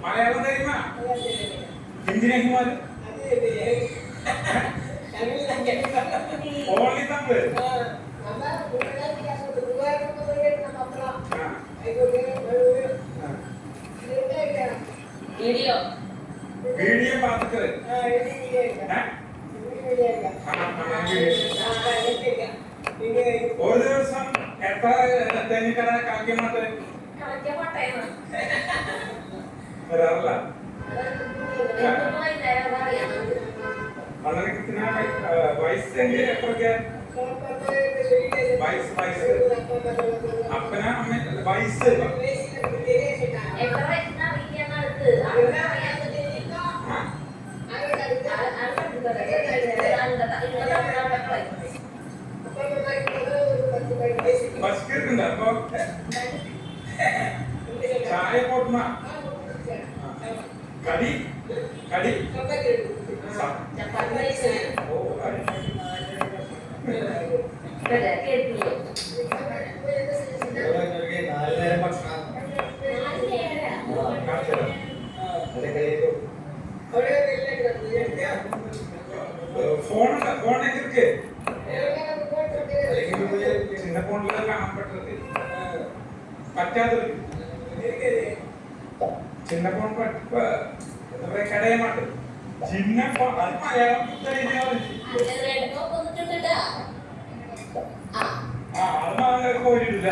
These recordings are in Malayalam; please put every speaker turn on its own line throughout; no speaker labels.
മലയാളം തരുമാ ഹിന്ദിനെ ഹിമാല് ഓൺലി തമിഴ്
വീഡിയോ
വീഡിയോ പാത്തിട്ട് ഒരു ദിവസം എത്ര തെന്നിക്കട കളിക്കമാട്ട് വരാറില്ല വളരെ വയസ്സ് എത്രയൊക്കെ വയസ്സ് അപ്പന അമ്മ വയസ്സ് ബസ്കെട്ടുണ്ടോ അപ്പൊ ചായ പോട്ടുന്ന കടി കടി ഫോണുണ്ട് ഫോണൊക്കെ ഇருக்கு ചിന്ന ഫോണിൽ കാണാൻ പറ്റത് പറ്റാത്തത് ചിന്ന ഫോൺ എന്താ പറയാ കടയമാട്ട് ചിന്ന ഫോൺ അത് മലയാളം അത് മാങ്ങ കോരിയില്ല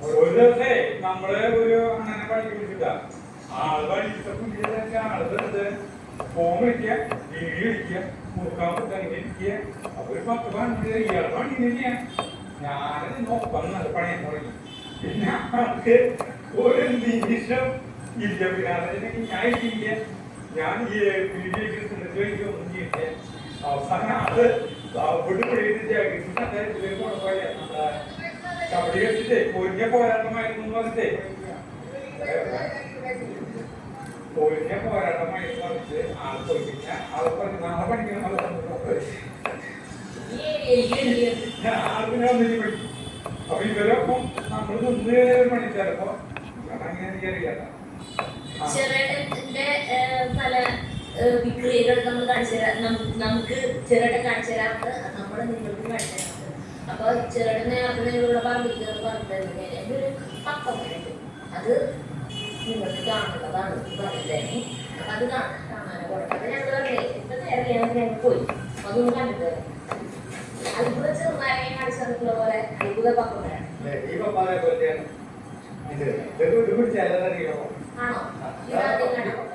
ഒരു ദിവസേ നമ്മള് ഒരു അണ്ണനെ പഠിപ്പിച്ചിട്ടാ ആള് പഠിപ്പിച്ച ആള് വെറുതെ ഫോൺ വിളിക്കുക വീഡിയോ ഇരിക്കുക മുറുക്കാൻ പറ്റാൻ ഇരിക്കുക അപ്പൊ ഒരു 10 പണിക്ക് ഇയാള് പണി തന്നെയാണ് ഞാനത് ഒപ്പം നല്ല പണിയാൻ തുടങ്ങി പിന്നെ അവർക്ക് ഒരു നിമിഷം ഇല്ല പിന്നെ ഞാൻ ഇരിക്കില്ല ഞാൻ ഈ വീഡിയോ ഒന്നും ചെയ്യില്ല അവസാനം അത് അവിടെ കബഡി കളിച്ചിട്ടേ പൊരിഞ്ഞ പോരാട്ടമായിരുന്നു പറഞ്ഞിട്ടേ പൊരിഞ്ഞ പോരാട്ടമായിരുന്നു പറഞ്ഞിട്ട് ആൾ പൊരിഞ്ഞ ആളെ പറഞ്ഞ് നാളെ പഠിക്കണം ആൾപ്പിനെ വന്നിട്ട് പഠിക്കും അപ്പൊ ഇവരൊപ്പം നമ്മൾ നിന്ന് പഠിച്ചാലപ്പോ അങ്ങനെ എനിക്കറിയാം
പല വിക്രിയകൾ നമ്മൾ കാണിച്ചു തരാം നമുക്ക് ചെറുടെ കാണിച്ചു തരാറുണ്ട് നമ്മൾ നിങ്ങൾക്ക് കാണിച്ചു തരാറുണ്ട് അപ്പൊ ചെറുടെ അതിനുള്ള പറഞ്ഞിട്ട് പറഞ്ഞിട്ടുണ്ട് എൻ്റെ ഒരു 10 മിനിറ്റ് അത് നിങ്ങൾക്ക് കാണുന്നതാണ് പറഞ്ഞിട്ടായിരുന്നു അപ്പൊ അത് കാണാൻ കൊടുത്തത് ഞങ്ങൾ പറഞ്ഞേ ഇപ്പൊ നേരെ ഞങ്ങൾ പോയി അതൊന്നും കണ്ടിട്ട് അത്ഭുത ചെറുനാരങ്ങ കാണിച്ചു തന്നിട്ടുള്ള പോലെ അത്ഭുത പപ്പടമാണ് ആണോ ഇതാദ്യം കാണാം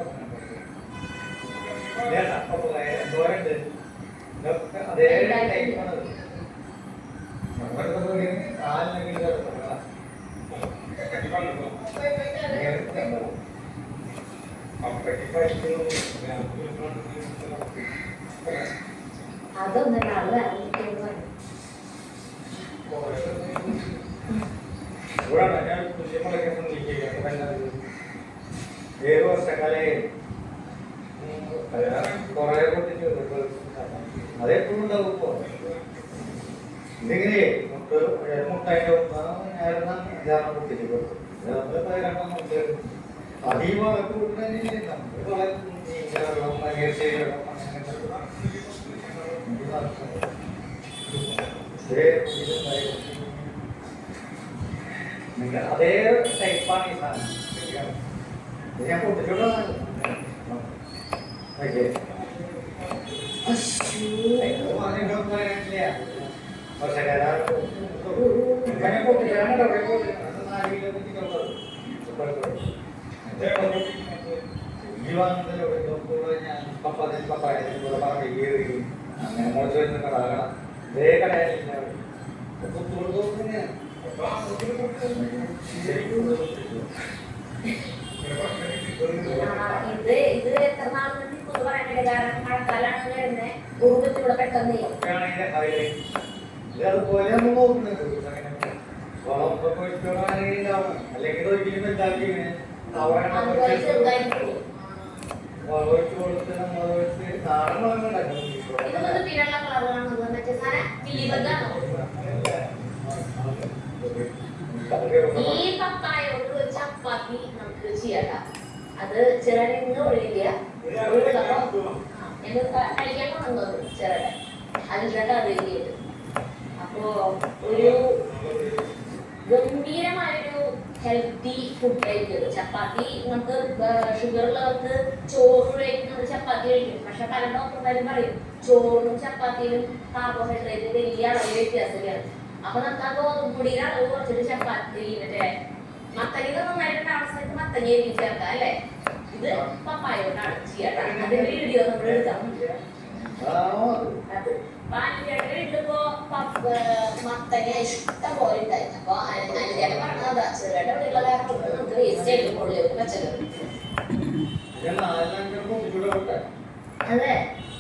അതേ ടൈപ്പാണ്
അതൊന്നും
ഏഴ് വർഷക്കാലേ കൊറേ പൊട്ടിച്ചു അതെപ്പോഴും ഉണ്ടാവും ഇപ്പൊ ഇതിങ്ങനെ മുട്ടായിട്ട് ഞാൻ പൊട്ടിച്ചു കൊടുക്കും അതീവൊക്കെ അതേ ടൈപ്പാണ് ഈ സാധനം ഞാൻ പൊട്ടിച്ചോട്ടോ അങ്ങനെ മോശം വരുന്ന കടകളാണ് ഇതേ കടയാലില്ല
ഇത് എത്ര നാളും പറയാനില്ല കാരണം മഴക്കാലാണ് വരുന്നത് ഊർജ്ജത്തിലൂടെ പെട്ടെന്ന്
അതുപോലെ നമ്മൾ നോക്കുന്നുണ്ട് വളമൊക്കെ ഒഴിച്ചുകൊണ്ടാണെങ്കിൽ ഉണ്ടാവും. അല്ലെങ്കിൽ ഒരിക്കലും വലുതാക്കി അവിടെ
അതുപോലെ ചെറുതായിട്ട് പോകും.
വളം ഒഴിച്ച് കൊടുത്ത് നമ്മൾ വെച്ച് നാടൻ വളങ്ങൾ ഉണ്ടാക്കണം.
ഇത് വന്ന് പിഴയുള്ള കളറാണ് മറ്റേ സാധനം കിളിബദ്ധാണോ? ഈ പപ്പായോട് ഒരു ചപ്പാത്തി നമുക്ക് ചെയ്യാം. അത് ചിരടിന്ന് ഒഴിക്കുക. ഞങ്ങൾ കഴിക്കാൻ കൊണ്ടുവന്നത് ചിരട അതിൻ്റെ കറി ചെയ്ത്. അപ്പോ ഒരു ഗംഭീരമായൊരു ഹെൽത്തി ഫുഡ് ആയിരിക്കും ചപ്പാത്തി. നമുക്ക് ഷുഗർ ഉള്ളവർക്ക് ചോറ് കഴിക്കുന്നത് ചപ്പാത്തി കഴിക്കും. പക്ഷെ പല ഡോക്ടർമാരും പറയും ചോറിനും ചപ്പാത്തിയിലും കാർബോഹൈഡ്രേറ്റ് വലിയ അളവ് വ്യത്യാസമാണ്. അപ്പൊ നമുക്ക് ആ ഗോതമ്പൊടിയുടെ അളവ് കുറച്ചിട്ട് ചപ്പാത്തി മറ്റേ മത്തങ്ങ നന്നായിട്ടുണ്ടാവുന്ന സമയത്ത് മത്തങ്ങ ചേർക്കാം അല്ലേ. ഇത് പപ്പായോട്ടാണ് ചെയ്യാം. അതിന്റെ വീഡിയോ നമ്മൾ എടുക്കാം. അത് പാലിന്റെ ഇട്ടിപ്പോ മത്തങ്ങ ഇഷ്ടം പോലെ ഉണ്ടായി. അപ്പൊ അതിന്റെ പറഞ്ഞതാ ചെറുതായിട്ട് ഉള്ള നമുക്ക് വേസ്റ്റ് ആയിട്ട് കൊള്ളിയൊക്കെ പച്ചക്കറി. അതെ.